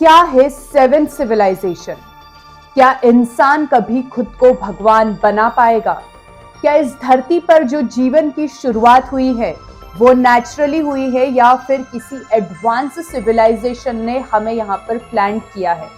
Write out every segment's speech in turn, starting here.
क्या है seventh civilisation? क्या इंसान कभी खुद को भगवान बना पाएगा? क्या इस धरती पर जो जीवन की शुरुआत हुई है वो नेचुरली हुई है या फिर किसी एडवांस सिविलाइजेशन ने हमें यहाँ पर प्लांट किया है?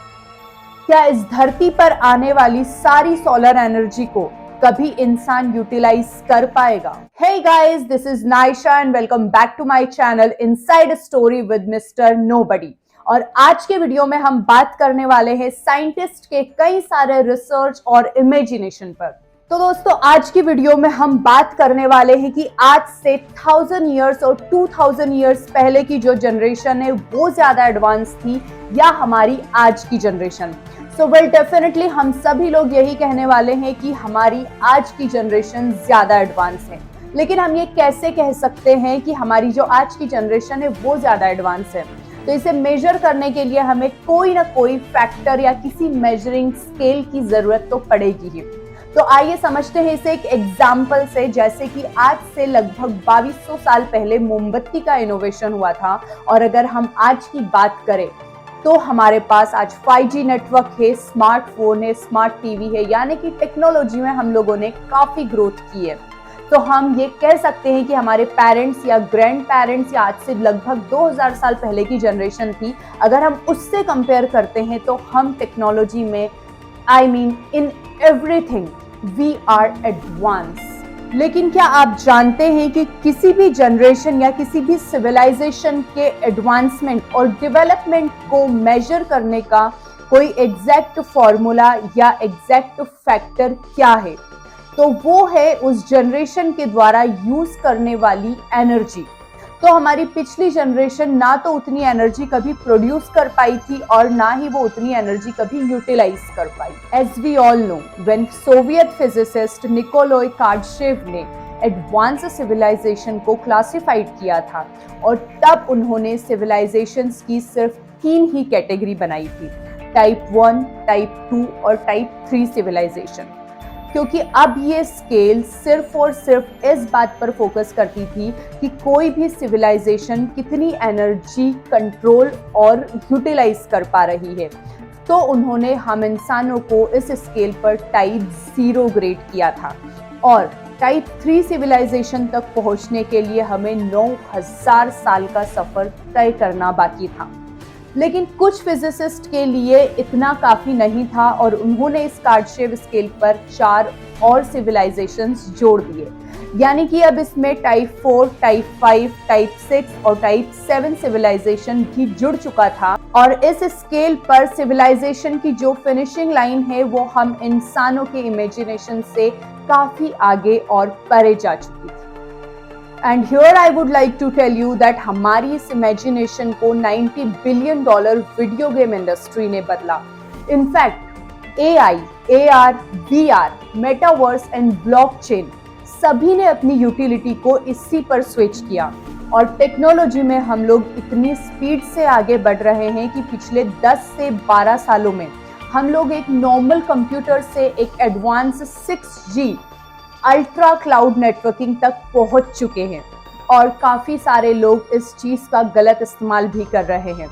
क्या इस धरती पर आने वाली सारी सोलर एनर्जी को कभी इंसान यूटिलाइज कर पाएगा? Hey guys, this is Naisha and welcome back to my channel Inside a Story with Mr. Nobody। और आज के वीडियो में हम बात करने वाले हैं साइंटिस्ट के कई सारे रिसर्च और इमेजिनेशन पर। तो दोस्तों, आज की वीडियो में हम बात करने वाले हैं कि आज से 1000 इयर्स और 2000 इयर्स पहले की जो जनरेशन है वो ज्यादा एडवांस थी या हमारी आज की जनरेशन। सो वेल डेफिनेटली हम सभी लोग यही कहने वाले हैं कि हमारी आज की जनरेशन ज्यादा एडवांस है। लेकिन हम ये कैसे कह सकते हैं कि हमारी जो आज की जनरेशन है वो ज्यादा एडवांस है? तो इसे मेजर करने के लिए हमें कोई ना कोई फैक्टर या किसी मेजरिंग स्केल की जरूरत तो पड़ेगी ही। तो आइए समझते हैं इसे एक एग्जाम्पल से। जैसे कि आज से लगभग 2200 साल पहले मोमबत्ती का इनोवेशन हुआ था, और अगर हम आज की बात करें तो हमारे पास आज 5G नेटवर्क है, स्मार्टफोन है, स्मार्ट टीवी है, यानी कि टेक्नोलॉजी में हम लोगों ने काफी ग्रोथ की है। तो हम ये कह सकते हैं कि हमारे पेरेंट्स या ग्रैंड पेरेंट्स या आज से लगभग 2000 साल पहले की जनरेशन थी, अगर हम उससे कंपेयर करते हैं तो हम टेक्नोलॉजी में in everything we are advance. लेकिन क्या आप जानते हैं कि किसी भी जनरेशन या किसी भी सिविलाइजेशन के एडवांसमेंट और डेवलपमेंट को मेजर करने का कोई एग्जैक्ट फॉर्मूला या एग्जैक्ट फैक्टर क्या है? तो वो है उस जनरेशन के द्वारा यूज करने वाली एनर्जी। तो हमारी पिछली जनरेशन ना तो उतनी एनर्जी कभी प्रोड्यूस कर पाई थी और ना ही वो उतनी एनर्जी कभी यूटिलाइज कर पाई। As we all know, when Soviet physicist Nikolai Kardashev ने एडवांस सिविलाइजेशन को क्लासिफाइड किया था, और तब उन्होंने सिविलाइजेशंस की सिर्फ 3 ही कैटेगरी बनाई थी, टाइप 1, टाइप 2 और टाइप 3 सिविलाइजेशन। क्योंकि अब ये स्केल सिर्फ और सिर्फ इस बात पर फोकस करती थी कि कोई भी सिविलाइजेशन कितनी एनर्जी कंट्रोल और यूटिलाइज कर पा रही है। तो उन्होंने हम इंसानों को इस स्केल पर टाइप 0 ग्रेड किया था, और टाइप 3 सिविलाइजेशन तक पहुंचने के लिए हमें 9000 साल का सफर तय करना बाकी था। लेकिन कुछ फिजिसिस्ट के लिए इतना काफी नहीं था, और उन्होंने इस कार्डशेव स्केल पर 4 और सिविलाइजेशंस जोड़ दिए। यानी कि अब इसमें टाइप 4, टाइप 5, टाइप 6 और टाइप 7 सिविलाइजेशन भी जुड़ चुका था। और इस स्केल पर सिविलाइजेशन की जो फिनिशिंग लाइन है वो हम इंसानों के इमेजिनेशन से काफी आगे और परे जा चुकी थी। And here I would like to tell you that हमारी इस इमेजिनेशन को $90 बिलियन वीडियो गेम इंडस्ट्री ने बदला। In fact AI, AR, VR, metaverse and blockchain सभी ने अपनी यूटिलिटी को इसी पर स्विच किया, और टेक्नोलॉजी में हम लोग इतनी स्पीड से आगे बढ़ रहे हैं कि पिछले 10 से 12 सालों में हम लोग एक नॉर्मल कंप्यूटर से एक advance 6G ultra cloud networking तक पहुंच चुके हैं, और काफी सारे लोग इस चीज का गलत इस्तेमाल भी कर रहे हैं।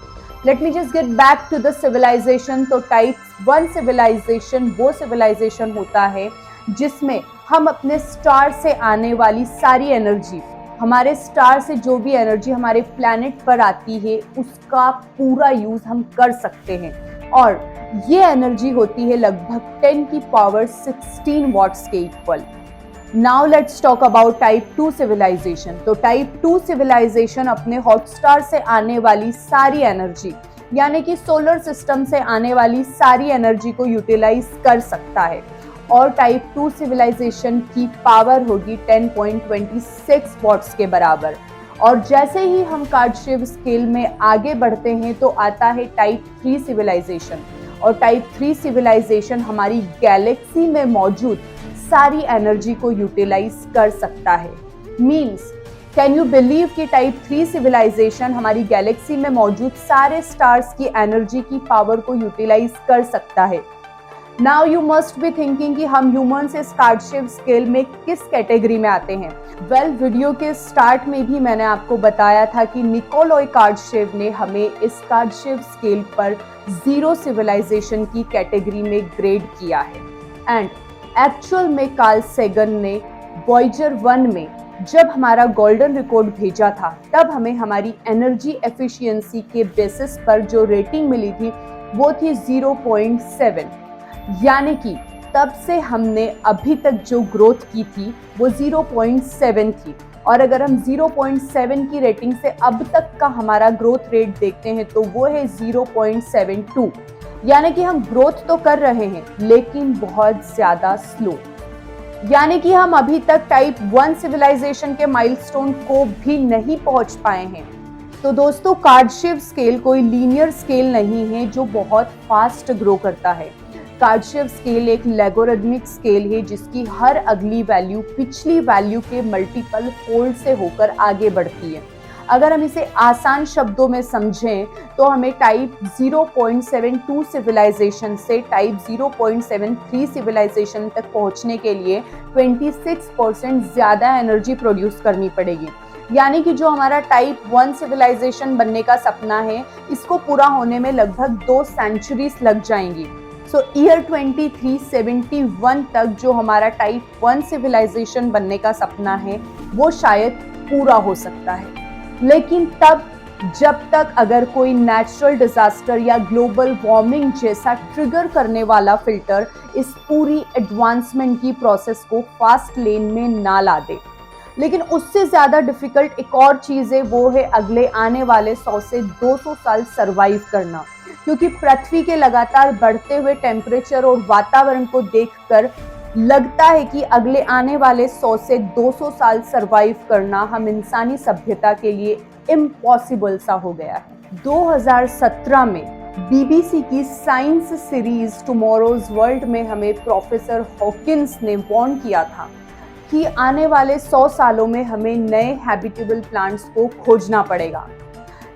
Let me just get back to the civilisation. तो टाइप 1 सिविलाइजेशन वो सिविलाइजेशन होता है जिसमें हम अपने स्टार से आने वाली सारी एनर्जी, हमारे स्टार से जो भी एनर्जी हमारे प्लैनेट पर आती है उसका पूरा यूज हम कर सकते हैं, और ये एनर्जी होती है लगभग 10 की पावर 16 वॉट्स के इक्वल। Now let's talk about type 2 civilisation. तो टाइप 2 सिविलाइजेशन अपने हॉटस्टार से आने वाली सारी एनर्जी, यानी कि सोलर सिस्टम से आने वाली सारी एनर्जी को यूटिलाइज कर सकता है, और टाइप 2 सिविलाइजेशन की पावर होगी 10.26 वॉट्स के बराबर। और जैसे ही हम कार्डशेव स्केल में आगे बढ़ते हैं तो आता है टाइप 3 सिविलाइजेशन, और टाइप 3 सिविलाइजेशन हमारी गैलेक्सी में मौजूद सारी एनर्जी को यूटिलाइज कर सकता है। मींस, कैन यू बिलीव कि टाइप 3 सिविलाइजेशन हमारी गैलेक्सी में मौजूद सारे स्टार्स की एनर्जी की पावर को यूटिलाइज कर सकता है? Now you must be thinking कि हम ह्यूमंस इस कार्डशिप स्केल में किस कैटेगरी में आते हैं। वेल, वीडियो के स्टार्ट में भी मैंने आपको बताया था कि निकोलाई कार्डशिप ने हमें इस कार्डशिप स्केल पर जीरो सिविलाइजेशन की कैटेगरी में ग्रेड किया है। एंड एक्चुअल में कार्ल सेगन ने वॉयेजर 1 में जब हमारा गोल्डन रिकॉर्ड भेजा था, तब हमें हमारी एनर्जी एफिशिएंसी के बेसिस पर जो रेटिंग मिली थी वो थी 0.7, यानी कि तब से हमने अभी तक जो ग्रोथ की थी वो 0.7 थी। और अगर हम 0.7 की रेटिंग से अब तक का हमारा ग्रोथ रेट देखते हैं तो वो है 0.72, यानी कि हम ग्रोथ तो कर रहे हैं लेकिन बहुत ज्यादा स्लो, यानी कि हम अभी तक टाइप 1 सिविलाइजेशन के माइलस्टोन को भी नहीं पहुंच पाए हैं। तो दोस्तों, कार्डशिप स्केल कोई लीनियर स्केल नहीं है जो बहुत फास्ट ग्रो करता है। कार्डशिप स्केल एक लॉगरिथमिक स्केल है जिसकी हर अगली वैल्यू पिछली वैल्यू के मल्टीपल फोल्ड से होकर आगे बढ़ती है। अगर हम इसे आसान शब्दों में समझें तो हमें टाइप 0.72 सिविलाइजेशन से टाइप 0.73 सिविलाइजेशन तक पहुंचने के लिए 26% ज्यादा एनर्जी प्रोड्यूस करनी पड़ेगी। यानी कि जो हमारा टाइप 1 सिविलाइजेशन बनने का सपना है, इसको पूरा होने में लगभग 2 सेंचुरीज लग जाएंगी। सो ईयर 2371 तक जो हमारा टाइप 1 सिविलाइजेशन बनने का सपना है वो शायद पूरा हो सकता है। लेकिन तब जब तक अगर कोई नेचुरल डिजास्टर या ग्लोबल वार्मिंग जैसा ट्रिगर करने वाला फिल्टर इस पूरी एडवांसमेंट की प्रोसेस को फास्ट लेन में ना ला दे। लेकिन उससे ज्यादा डिफिकल्ट एक और चीज है, वो है अगले आने वाले 100 से 200 साल सरवाइव करना, क्योंकि पृथ्वी के लगातार बढ़ते हुए टेम्परेचर और वातावरण को देखकर लगता है कि अगले आने वाले 100 से 200 साल सरवाइव करना हम इंसानी सभ्यता के लिए इम्पॉसिबल सा हो गया है। 2017 में बीबीसी की साइंस सीरीज टुमारोज वर्ल्ड में हमें प्रोफेसर हॉकिंस ने वार्न किया था कि आने वाले 100 सालों में हमें नए हैबिटेबल प्लांट्स को खोजना पड़ेगा।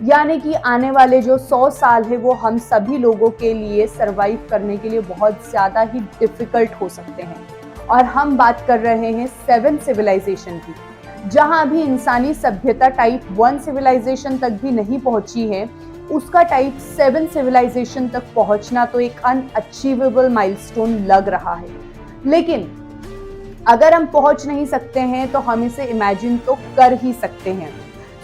यानी कि आने वाले जो 100 साल है वो हम सभी लोगों के लिए सरवाइव करने के लिए बहुत ज़्यादा ही डिफिकल्ट हो सकते हैं। और हम बात कर रहे हैं 7 सिविलाइजेशन की, जहां अभी इंसानी सभ्यता टाइप 1 सिविलाइजेशन तक भी नहीं पहुंची है, उसका टाइप 7 सिविलाइजेशन तक पहुंचना तो एक अनअचीवेबल माइलस्टोन लग रहा है। लेकिन अगर हम पहुंच नहीं सकते हैं तो हम इसे इमेजिन तो कर ही सकते हैं।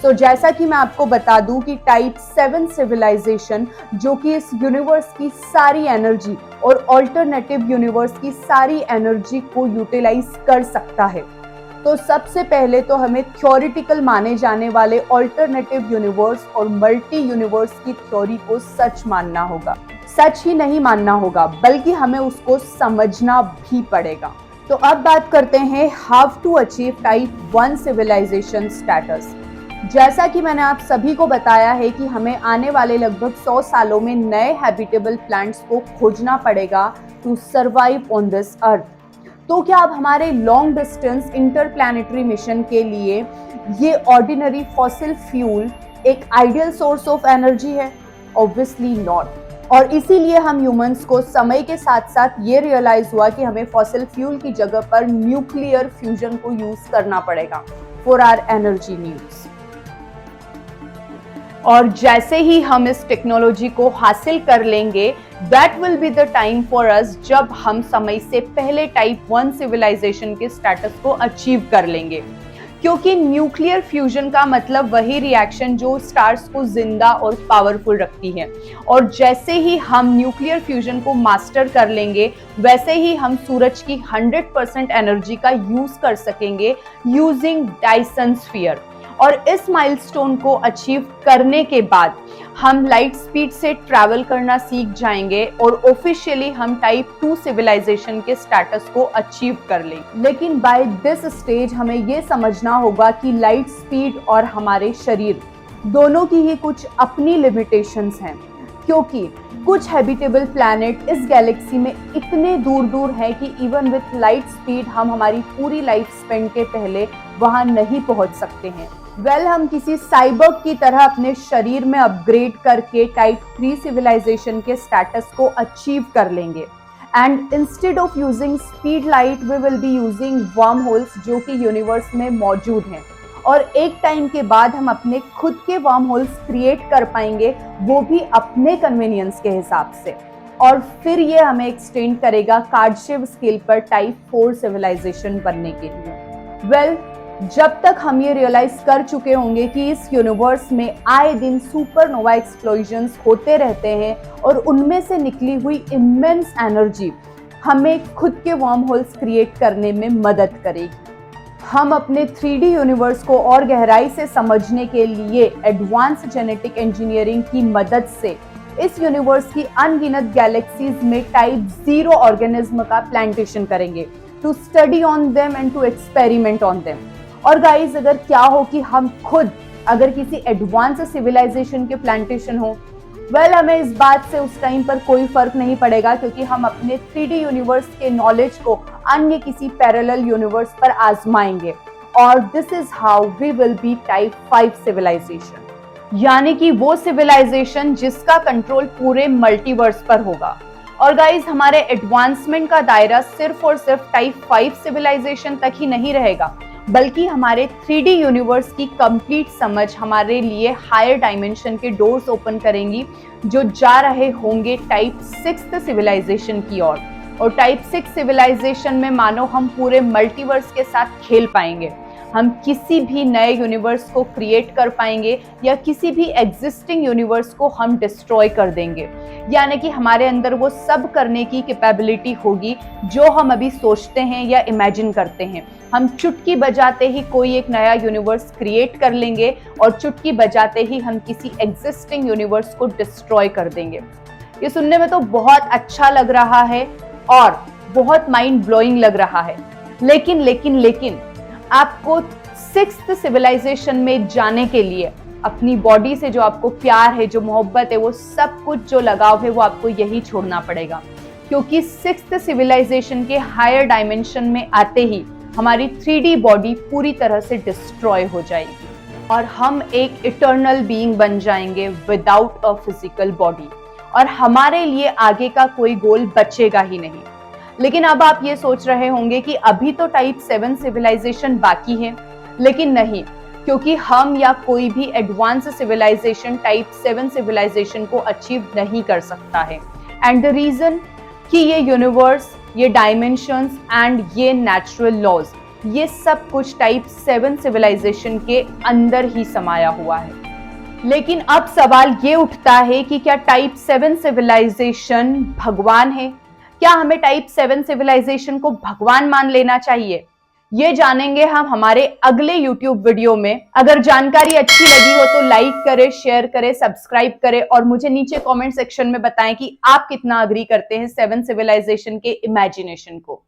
तो जैसा कि मैं आपको बता दूं कि टाइप 7 सिविलाइजेशन जो कि इस यूनिवर्स की सारी एनर्जी और ऑल्टरनेटिव यूनिवर्स की सारी एनर्जी को यूटिलाइज कर सकता है, तो सबसे पहले तो हमें थ्योरेटिकल माने जाने वाले ऑल्टरनेटिव यूनिवर्स और मल्टी यूनिवर्स की थ्योरी को सच मानना होगा। सच ही नहीं मानना होगा बल्कि हमें उसको समझना भी पड़ेगा। तो अब बात करते हैं how to achieve type 1 civilisation status. जैसा कि मैंने आप सभी को बताया है कि हमें आने वाले लगभग 100 सालों में नए हैबिटेबल प्लांट्स को खोजना पड़ेगा to survive on this earth. तो क्या अब हमारे लॉन्ग डिस्टेंस इंटरप्लैनेटरी मिशन के लिए ये ऑर्डिनरी फॉसिल फ्यूल एक आइडियल सोर्स ऑफ एनर्जी है? Obviously not. और इसीलिए हम ह्यूमंस को समय के साथ साथ ये रियलाइज हुआ कि हमें फॉसिल फ्यूल की जगह पर न्यूक्लियर फ्यूजन को यूज करना पड़ेगा फॉर आवर एनर्जी नीड्स। और जैसे ही हम इस टेक्नोलॉजी को हासिल कर लेंगे, that will be the time for us जब हम समय से पहले टाइप 1 सिविलाइजेशन के स्टेटस को अचीव कर लेंगे। क्योंकि न्यूक्लियर फ्यूजन का मतलब वही रिएक्शन जो स्टार्स को जिंदा और पावरफुल रखती है। और जैसे ही हम न्यूक्लियर फ्यूजन को मास्टर कर लेंगे, वैसे ही हम सूरज की 100% एनर्जी का यूज कर सकेंगे यूजिंग डायसन स्फीयर। और इस माइलस्टोन को अचीव करने के बाद हम लाइट स्पीड से ट्रैवल करना सीख जाएंगे और ऑफिशियली हम टाइप 2 सिविलाइजेशन के स्टेटस को अचीव कर लेंगे। लेकिन बाय दिस स्टेज हमें ये समझना होगा कि लाइट स्पीड और हमारे शरीर दोनों की ही कुछ अपनी लिमिटेशंस हैं, क्योंकि कुछ हैबिटेबल प्लैनेट इस गैलेक्सी में इतने दूर दूर हैं कि इवन विथ लाइट स्पीड हम हमारी पूरी लाइफ स्पेंड के पहले वहां नहीं पहुंच सकते हैं। हम किसी साइबर्ग की तरह अपने शरीर में अपग्रेड करके टाइप 3 सिविलाइजेशन के स्टेटस को अचीव कर लेंगे। And instead of using speed light we will be using worm holes जो कि यूनिवर्स में मौजूद हैं। और एक टाइम के बाद हम अपने खुद के वर्म होल्स क्रिएट कर पाएंगे, वो भी अपने कन्वीनियंस के हिसाब से। और फिर ये हमें एक्सटेंड करेगा कार्डशिव स्केल पर टाइप 4 सिविलाइजेशन बनने के लिए। वेल, जब तक हम ये रियलाइज कर चुके होंगे कि इस यूनिवर्स में आए दिन सुपरनोवा एक्सप्लोजन्स होते रहते हैं और उनमें से निकली हुई इमेंस एनर्जी हमें खुद के वर्म होल्स क्रिएट करने में मदद करेगी। हम अपने 3D यूनिवर्स को और गहराई से समझने के लिए एडवांस जेनेटिक इंजीनियरिंग की मदद से इस यूनिवर्स की अनगिनत गैलेक्सीज में टाइप 0 ऑर्गेनिज्म का प्लांटेशन करेंगे, to study on them and to experiment on them. और गाइस, अगर क्या हो कि हम खुद अगर किसी एडवांस सिविलाइजेशन के प्लांटेशन हो, वेल, हमें इस बात से उस टाइम पर कोई फर्क नहीं पड़ेगा, क्योंकि हम अपने 3D यूनिवर्स के नॉलेज को अन्य किसी पैरेलल यूनिवर्स पर आजमाएंगे। और this is how we will be type 5 civilisation, यानी कि वो सिविलाइजेशन जिसका कंट्रोल पूरे मल्टीवर्स पर होगा। और गाइस, हमारे एडवांसमेंट का दायरा सिर्फ और सिर्फ टाइप 5 सिविलाइजेशन तक ही नहीं रहेगा, बल्कि हमारे 3D यूनिवर्स की कंप्लीट समझ हमारे लिए हायर डायमेंशन के डोर्स ओपन करेंगी, जो जा रहे होंगे टाइप 6 सिविलाइजेशन की ओर। और टाइप 6 सिविलाइजेशन में मानो हम पूरे मल्टीवर्स के साथ खेल पाएंगे, हम किसी भी नए यूनिवर्स को क्रिएट कर पाएंगे या किसी भी एग्जिस्टिंग यूनिवर्स को हम डिस्ट्रॉय कर देंगे। यानी कि हमारे अंदर वो सब करने की कैपेबिलिटी होगी जो हम अभी सोचते हैं या इमेजिन करते हैं। हम चुटकी बजाते ही कोई एक नया यूनिवर्स क्रिएट कर लेंगे और चुटकी बजाते ही हम किसी एग्जिस्टिंग यूनिवर्स को डिस्ट्रॉय कर देंगे। ये सुनने में तो बहुत अच्छा लग रहा है और बहुत माइंड ब्लोइंग लग रहा है, लेकिन आपको 6th सिविलाइजेशन में जाने के लिए अपनी बॉडी से जो आपको प्यार है, जो मोहब्बत है, वो सब कुछ जो लगाव है, वो आपको यही छोड़ना पड़ेगा। क्योंकि 6th सिविलाइजेशन के हायर डायमेंशन में आते ही हमारी 3D बॉडी पूरी तरह से डिस्ट्रॉय हो जाएगी और हम एक इटर्नल बीइंग बन जाएंगे विदाउट अ फिजिकल बॉडी, और हमारे लिए आगे का कोई गोल बचेगा ही नहीं। लेकिन अब आप ये सोच रहे होंगे कि अभी तो टाइप 7 सिविलाइजेशन बाकी है, लेकिन नहीं, क्योंकि हम या कोई भी एडवांस सिविलाइजेशन टाइप 7 सिविलाइजेशन को अचीव नहीं कर सकता है। एंड द रीजन कि ये यूनिवर्स, ये डायमेंशंस एंड ये नेचुरल लॉज, ये सब कुछ टाइप 7 सिविलाइजेशन के अंदर ही समाया हुआ है। लेकिन अब सवाल ये उठता है कि क्या टाइप 7 सिविलाइजेशन भगवान है? क्या हमें टाइप 7 सिविलाइजेशन को भगवान मान लेना चाहिए? ये जानेंगे हम हमारे अगले YouTube वीडियो में। अगर जानकारी अच्छी लगी हो तो लाइक करें, शेयर करें, सब्सक्राइब करें और मुझे नीचे कमेंट सेक्शन में बताएं कि आप कितना अग्री करते हैं 7 सिविलाइजेशन के इमेजिनेशन को।